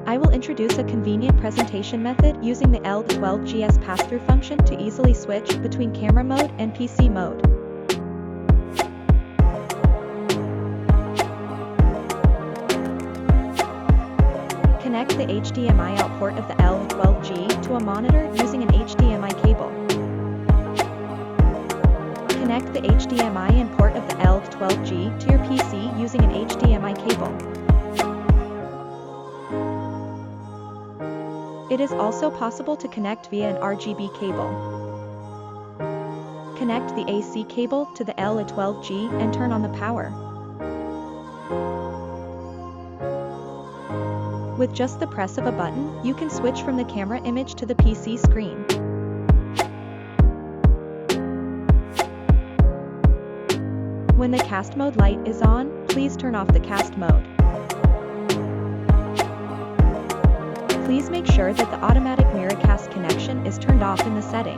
I will introduce a convenient presentation method using the L-12G pass-through function to easily switch between camera mode and PC mode. Connect the HDMI out port of the L-12G to a monitor using an HDMI cable. Connect the HDMI in port of the L-12G to your PC using an HDMI cable. It is also possible to connect via an RGB cable. Connect the AC cable to the L-12G and turn on the power. With just the press of a button, you can switch from the camera image to the PC screen. When the cast mode light is on, please turn off the cast mode. Please make sure that the automatic mirrorcast connection is turned off in the setting.